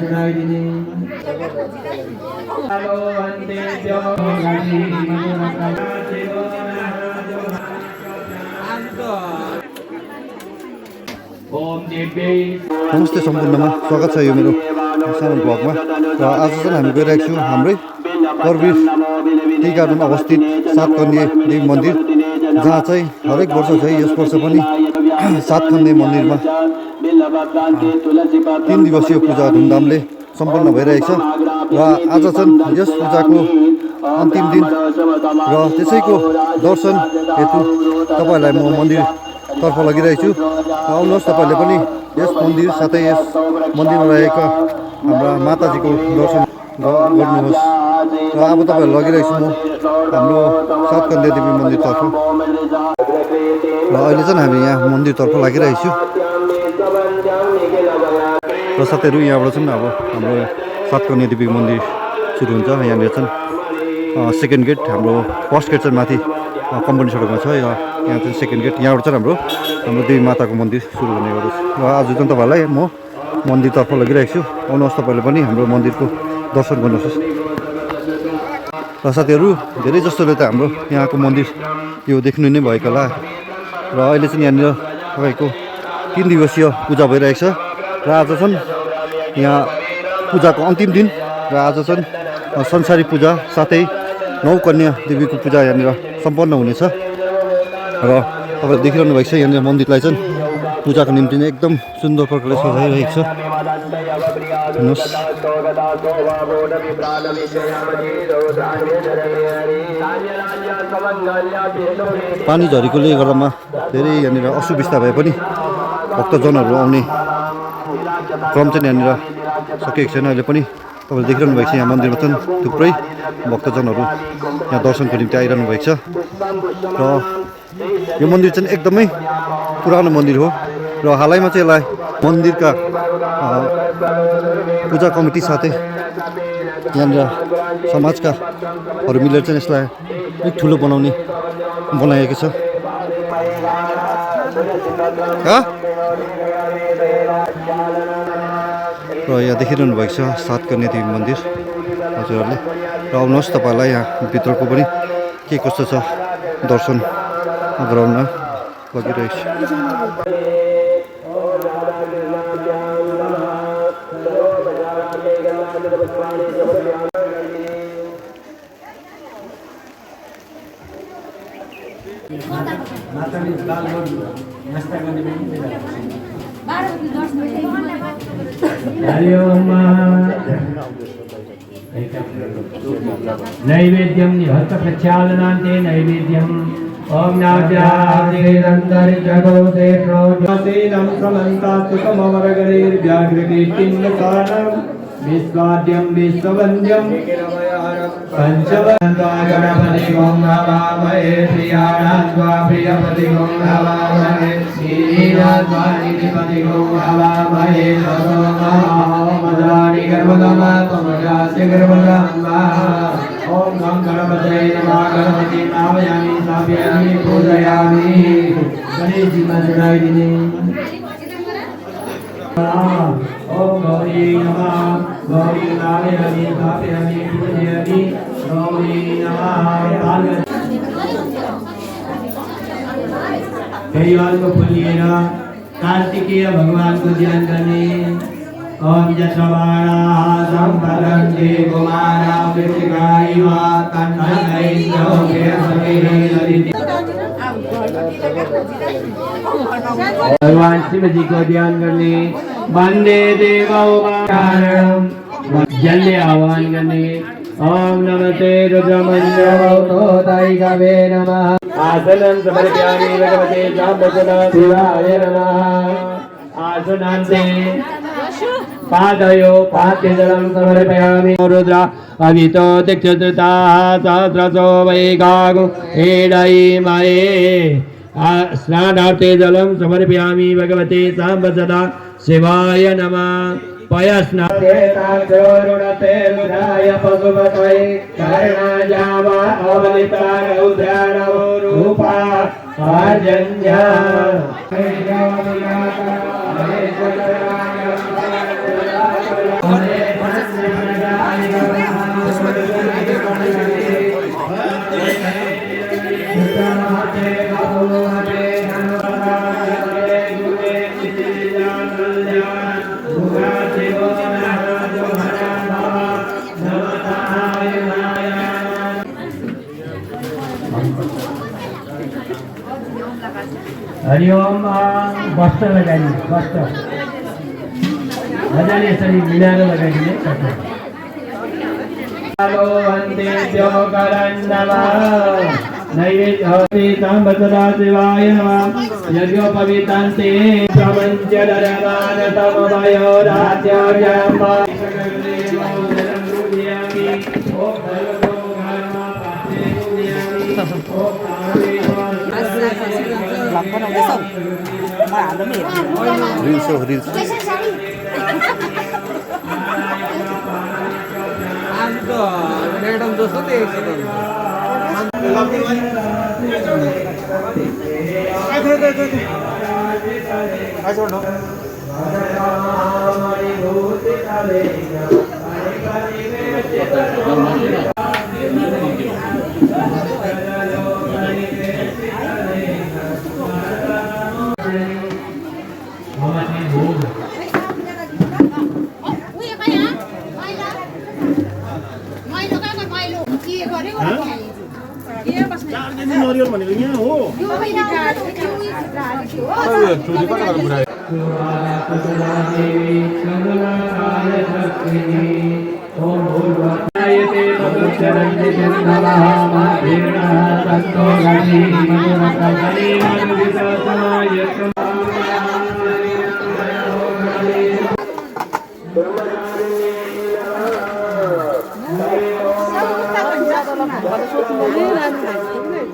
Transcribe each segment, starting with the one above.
जनाइदिने नमस्ते सम्पूर्णमा स्वागत छ यो मेरो सानो ब्लगमा र आज चाहिँ हामी गइरहेको छौँ हाम्रै करवीर टी गार्डन अवस्थित सातकन्या देवी मन्दिर, जहाँ चाहिँ हरेक वर्ष चाहिँ यस वर्ष पनि सातकन्या मन्दिरमा 3 दिवसीय पूजा धुमधामले सम्पन्न भइरहेको छ र आज चाहिँ यस पूजाको अन्तिम दिन र त्यसैको दर्शन हेतु तपाईँहरूलाई म मन्दिरतर्फ लगिरहेछु। आउनुहोस् तपाईँहरूले पनि यस मन्दिर साथै यस मन्दिरमा रहेका हाम्रा माताजीको दर्शन गर्नुहोस्। र अब तपाईँहरू लगिरहेको छु म हाम्रो सातकन्या देवी मन्दिरतर्फ र अहिले चाहिँ हामी यहाँ मन्दिरतर्फ लागिरहेको छु र साथीहरू यहाँबाट चाहिँ अब हाम्रो सातकन्या देवी मन्दिर सुरु हुन्छ। यहाँनिर चाहिँ सेकेन्ड गेट, हाम्रो फर्स्ट गेट चाहिँ माथि कम्पनी सडकमा छ, यहाँ चाहिँ सेकेन्ड गेट, यहाँबाट चाहिँ हाम्रो देवी माताको मन्दिर सुरु हुने गर्दछ। र आज चाहिँ तपाईँहरूलाई म मन्दिरतर्फ लगिरहेको छु। आउनुहोस् तपाईँले पनि हाम्रो मन्दिरको दर्शन गर्नुहोस्। र साथीहरू धेरै जस्तोले त हाम्रो यहाँको मन्दिर यो देख्नु नै भएको होला र अहिले चाहिँ यहाँनिर तपाईँको 3 दिवसीय पूजा भइरहेको छ र आज चाहिँ यहाँ पूजाको अन्तिम दिन र आज चाहिँ संसारी पूजा साथै 9 कन्या देवीको पूजा यहाँनिर सम्पन्न हुनेछ र तपाईँले देखिरहनु भएको छ यहाँनिर मन्दिरलाई चाहिँ पूजाको निम्ति नै एकदम सुन्दर प्रकारले सजाइरहेको छ। हेर्नुहोस् पानी झरीकोले गर्दामा धेरै यहाँनिर असुविस्ता भए पनि भक्तजनहरू आउने क्रम चाहिँ यहाँनिर सकेको छैन। अहिले पनि तपाईँले देखिरहनु भएको छ यहाँ मन्दिरमा चाहिँ थुप्रै भक्तजनहरू यहाँ दर्शनको निम्ति आइरहनु भएको छ र यो मन्दिर चाहिँ एकदमै पुरानो मन्दिर हो र हालैमा चाहिँ यसलाई मन्दिरका पूजा कमिटी साथै यहाँनिर समाजकाहरू मिलेर चाहिँ यसलाई अलिक ठुलो बनाइएको छ। र यहाँ देखिरहनु भएको छ सातकन्या देवी मन्दिर हजुरहरूले र आउनुहोस् तपाईँहरूलाई यहाँ भित्रको पनि के कस्तो छ दर्शन गराउन लगिरहेको छु। नैवेद्यं निहत प्रक्षालनान्ते नैवेद्यं ओम नाद्यादिरन्तरिजगोदे प्रोजसेनं समन्तात्तमवरगणैर्व्याघ्रकीर्तिं विश्वाद्यं विश्ववन्द्यं पंचवन्तागणपति ओम नमामहे प्रियाणाद्वा प्रियपति ओम नमामहे श्रीनाथवादिपति ओम नमामहे मदानि गर्भगमा त्वमजास्य गर्भगमा ओम गं गणपतये नमः। गणपति नामयामि स्थापयामि पूजयामि गणेश जी में जनाइदिने ओम गौरी नमः। गौरी नामयामि स्थापयामि पूजयामि गौरी नमः। परिवार को फुलिएर कार्तिकेय भगवान को ध्यान करने ओम यशवाणाः सम्पदन्ते कुमारा वृश्चिकायिवा तन्नैन्द्रो भगवान शिव जी को ध्यान करने वंदे देवो कारणम जल्ले आह्वान करने ओम नमस्ते रुद्रमंजोतोदैकवे नमः। आसनं समर्पयामि भगवते जाम्बुसदा शिवाय नमः। आसनान्ते पादयो पाद्यजलं समर्पयामि। रुद्र अभितो दीक्षिताः सहस्रशो वैगागो एडैमये स्नानार्थे जलं समर्पयामि भगवते साम्ब सदा शिवाय नमः। पयस्नाते रुद्राय पशुपतये कर्णाजावा अवलिता रुद्राणो रूपा आर्जन्या हरिओम वस्त्र लगाइदिने वस्त्र मजाले यसरी मिलाएर लगाइदिने अन्तेभ्यो नैवेद्यशिवाय नमः यज्ञोपवीतान्ते रिल्स हो रिल्स मैडम जस्तो नरिवल भनेको यहाँ हो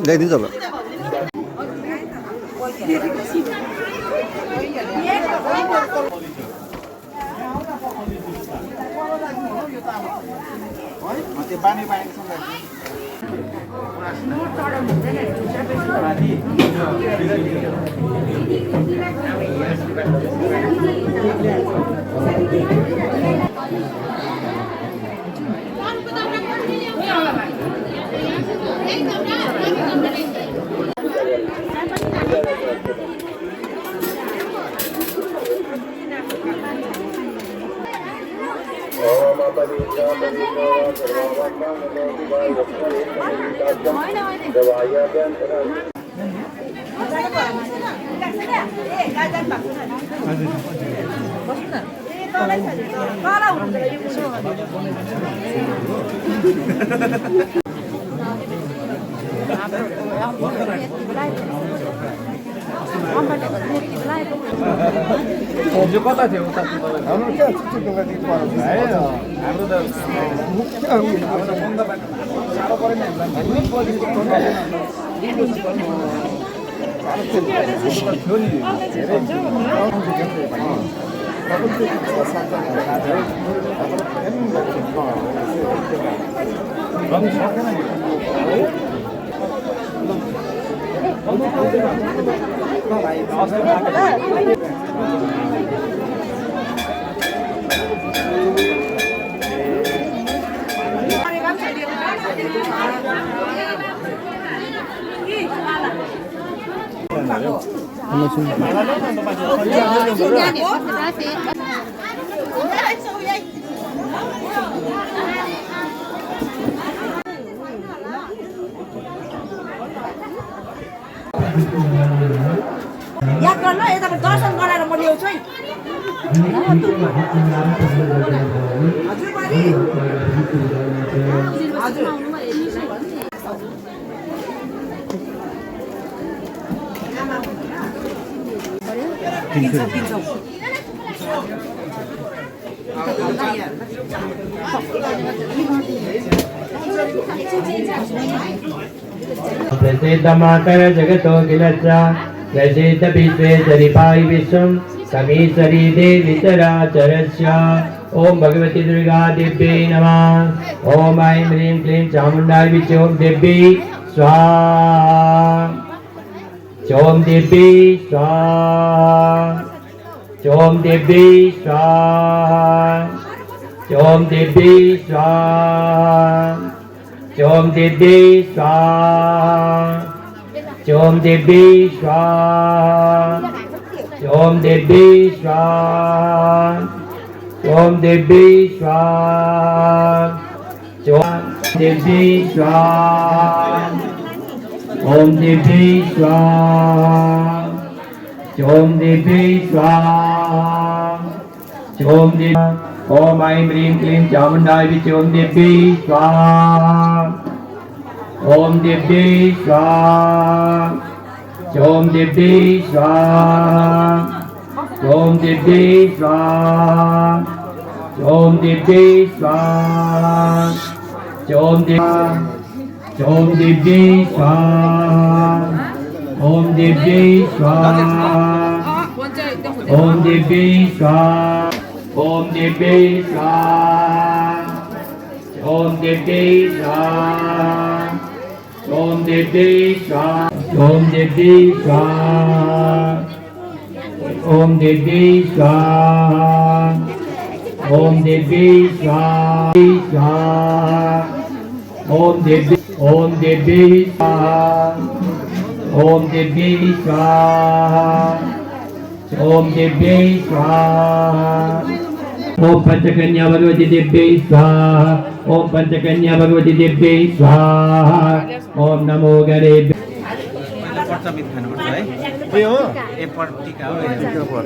ल्याइदिन्छ होला जो कता थियो उता हाम्रो के छुट्टी पर्छ हाम्रो त साह्रो परेन याद गर्न यता दर्शन गराएर म ल्याउँछु है हजुर बडी हजुर प्रसिद्धमाकर जगतो किलच्च प्रसिद्ध विश्वे चरिपायि विश्वं समीश्वरी देवी चराचरस्य ओम भगवती दुर्गा देव्यै नमः ओम ऐं ह्रीं क्लीं चामुण्डाय विचे ओम देवी स्वाहा ओम देवी स्वाहा ओम देवी स्वाहा ओम देवी स्वाहा ओम देवी स्वाहा ओम देवी स्वाहा ओम देवी स्वाहा ओम देवी स्वाहा ओम देवी स्वाहा ओम देवी स्वाहा ओम देवी स्वाहा ओम देवी ओम ऐं ह्रीं क्लीं चामुण्डाय विचे ओम देवी स्वाहा ओम देवी स्वाहा ओम देवी स्वाहा ओम देवी स्वाहा ओम देवी स्वाहा ओम देवी ओम देवी स्वाहा ओम देवी स्वाहा ओम देवी स्वाहा ओम देवी स्वाहा ओम देवी स्वाहा ओम देवी स्वाहा ओम देवी स्वाहा ओम देवी स्वाहा ओम देवी स्वाहा ओम देवी ओम देवी स्वाहा ओम देवी स्वाहा ओम देवी स्वाहा ओम पंचकन्या भगवती देव्यै स्वाहा ओम पंचकन्या भगवती देव्यै स्वाहा ओम नमो गणेभ्यो पहिला पर्चापित खानुपर्छ है ए हो ए टिका हो टिका पर